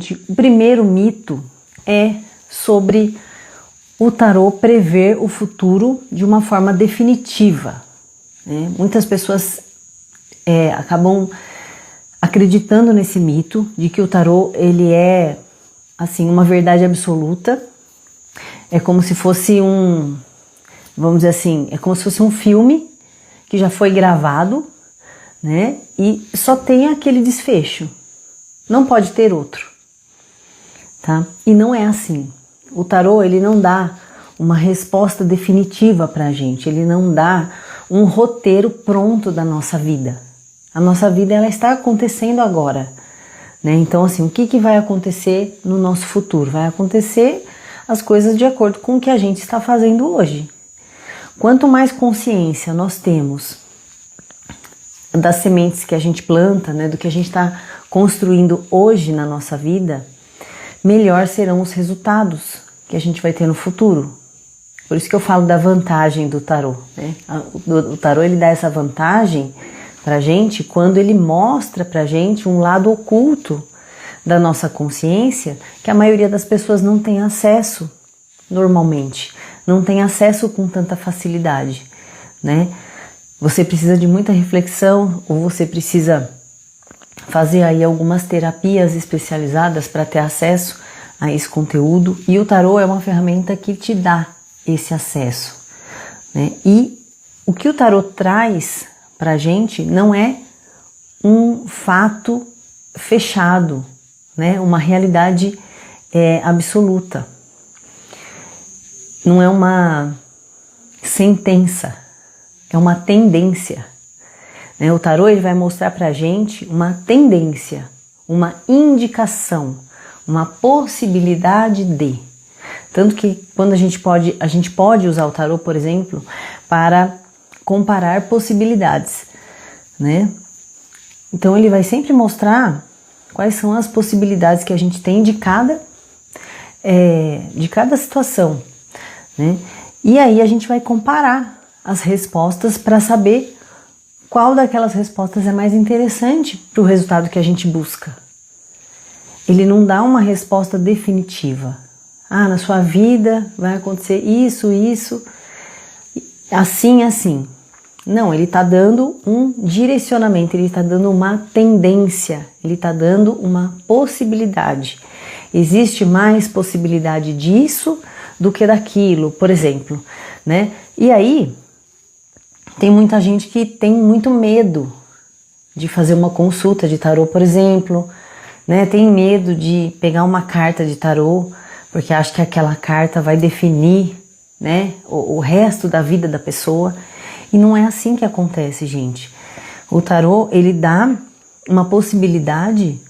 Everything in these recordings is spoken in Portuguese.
gente, o primeiro mito é sobre o tarô prever o futuro de uma forma definitiva, né? Muitas pessoas acabam acreditando nesse mito de que o tarô ele é assim uma verdade absoluta. É como se fosse vamos dizer assim, é como se fosse um filme que já foi gravado, né? E só tem aquele desfecho. Não pode ter outro, tá? E não é assim. O tarô, ele não dá uma resposta definitiva pra gente, ele não dá um roteiro pronto da nossa vida. A nossa vida, ela está acontecendo agora, né? Então, assim, o que vai acontecer no nosso futuro? Vai acontecer as coisas de acordo com o que a gente está fazendo hoje. Quanto mais consciência nós temos das sementes que a gente planta, né, do que a gente está construindo hoje na nossa vida, melhor serão os resultados que a gente vai ter no futuro. Por isso que eu falo da vantagem do tarô, né? O tarô, ele dá essa vantagem pra gente quando ele mostra pra gente um lado oculto da nossa consciência que a maioria das pessoas não tem acesso normalmente, não tem acesso com tanta facilidade, né? Você precisa de muita reflexão ou você precisa fazer aí algumas terapias especializadas para ter acesso a esse conteúdo, e o tarô é uma ferramenta que te dá esse acesso, né? E o que o tarô traz pra gente não é um fato fechado, né? Uma realidade absoluta. Não é uma sentença, é uma tendência, né? O tarô, ele vai mostrar pra gente uma tendência, uma indicação, uma possibilidade de. Tanto que quando a gente pode usar o tarô, por exemplo, para comparar possibilidades, né? Então ele vai sempre mostrar quais são as possibilidades que a gente tem de cada situação, né? E aí a gente vai comparar as respostas para saber qual daquelas respostas é mais interessante para o resultado que a gente busca. Ele não dá uma resposta definitiva. Ah, na sua vida vai acontecer isso, assim, assim. Não, ele está dando um direcionamento, ele está dando uma tendência, ele está dando uma possibilidade. Existe mais possibilidade disso do que daquilo, por exemplo, né? E aí, tem muita gente que tem muito medo de fazer uma consulta de tarô, por exemplo, né? Tem medo de pegar uma carta de tarô, porque acha que aquela carta vai definir, né, o resto da vida da pessoa. E não é assim que acontece, gente. O tarô, ele dá uma possibilidade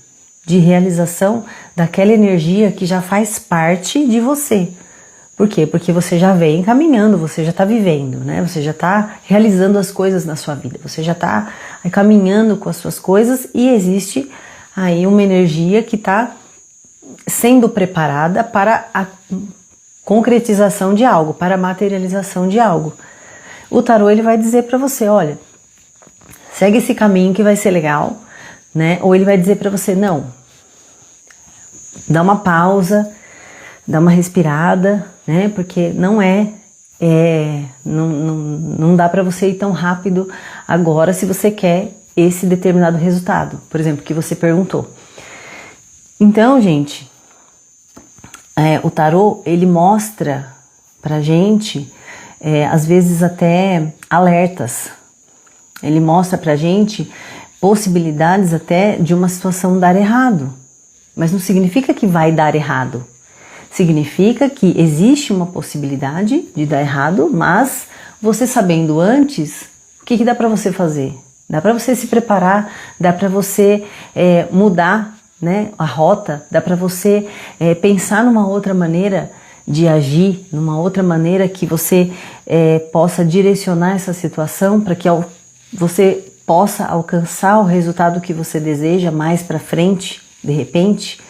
de realização daquela energia que já faz parte de você. Por quê? Porque você já vem caminhando, você já está vivendo, né? Você já está realizando as coisas na sua vida, você já está caminhando com as suas coisas e existe aí uma energia que está sendo preparada para a concretização de algo, para a materialização de algo. O tarô, ele vai dizer para você, olha, segue esse caminho que vai ser legal, né? Ou ele vai dizer para você, não, dá uma pausa, dá uma respirada, né? Porque não dá para você ir tão rápido agora se você quer esse determinado resultado, por exemplo, que você perguntou. Então, gente, o tarô, ele mostra pra gente, às vezes até alertas. Ele mostra pra gente possibilidades até de uma situação dar errado. Mas não significa que vai dar errado. Significa que existe uma possibilidade de dar errado, mas você sabendo antes, o que dá pra você fazer? Dá pra você se preparar, dá pra você mudar, né, a rota, dá para você pensar numa outra maneira de agir, numa outra maneira que você possa direcionar essa situação para que você possa alcançar o resultado que você deseja mais para frente, de repente,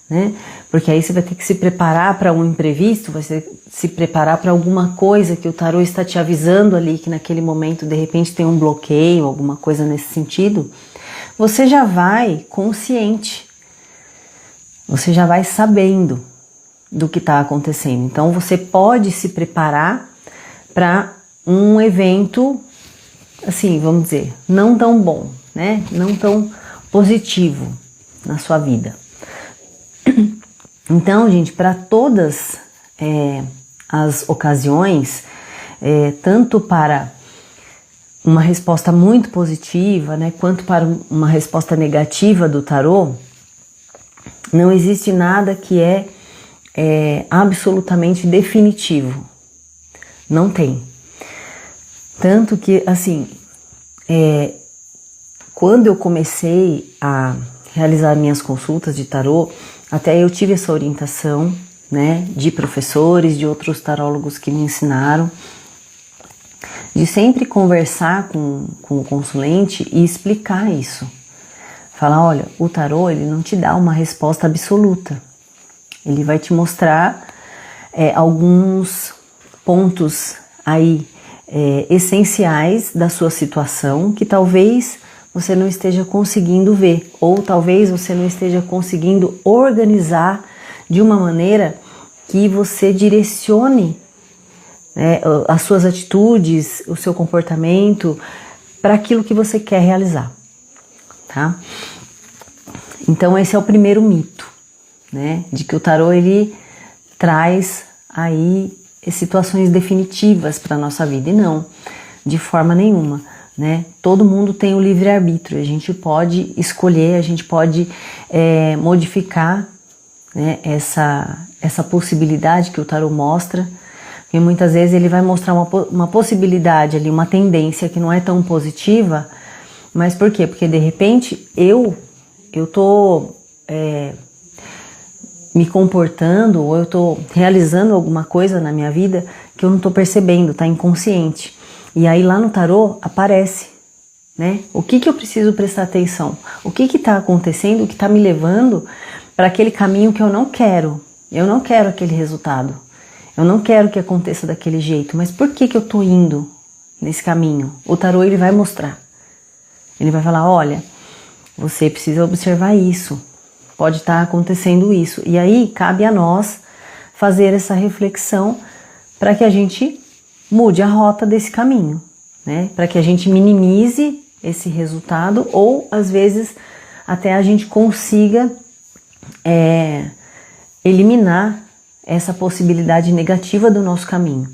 né? Porque aí você vai ter que se preparar para um imprevisto, vai se preparar para alguma coisa que o tarô está te avisando ali, que naquele momento de repente tem um bloqueio, alguma coisa nesse sentido. Você já vai consciente. você já vai sabendo do que está acontecendo. Então você pode se preparar para um evento, assim, vamos dizer, não tão bom, né? Não tão positivo na sua vida. Então, gente, para todas as ocasiões, tanto para uma resposta muito positiva, né, quanto para uma resposta negativa do tarô, não existe nada que é absolutamente definitivo. Não tem. Tanto que, assim, quando eu comecei a realizar minhas consultas de tarô, até eu tive essa orientação, né, de professores, de outros tarólogos que me ensinaram, de sempre conversar com o consulente e explicar isso. Falar, olha, o tarô, ele não te dá uma resposta absoluta. Ele vai te mostrar alguns pontos aí essenciais da sua situação que talvez você não esteja conseguindo ver, ou talvez você não esteja conseguindo organizar de uma maneira que você direcione as suas atitudes, o seu comportamento para aquilo que você quer realizar, tá? Então esse é o primeiro mito, né? De que o tarô ele traz aí situações definitivas para a nossa vida, e não, de forma nenhuma, né? Todo mundo tem o livre-arbítrio, a gente pode escolher, a gente pode modificar, né, essa possibilidade que o tarô mostra, porque muitas vezes ele vai mostrar uma possibilidade ali, uma tendência que não é tão positiva, mas por quê? Porque de repente eu tô me comportando, ou eu tô realizando alguma coisa na minha vida que eu não tô percebendo, tá inconsciente. E aí lá no tarô aparece, né? O que eu preciso prestar atenção? O que tá acontecendo, o que tá me levando para aquele caminho que eu não quero? Eu não quero aquele resultado. Eu não quero que aconteça daquele jeito. Mas por que eu tô indo nesse caminho? O tarô ele vai mostrar. Ele vai falar, olha, você precisa observar isso. Pode estar acontecendo isso. E aí cabe a nós fazer essa reflexão para que a gente mude a rota desse caminho, né? Para que a gente minimize esse resultado, ou às vezes até a gente consiga eliminar essa possibilidade negativa do nosso caminho.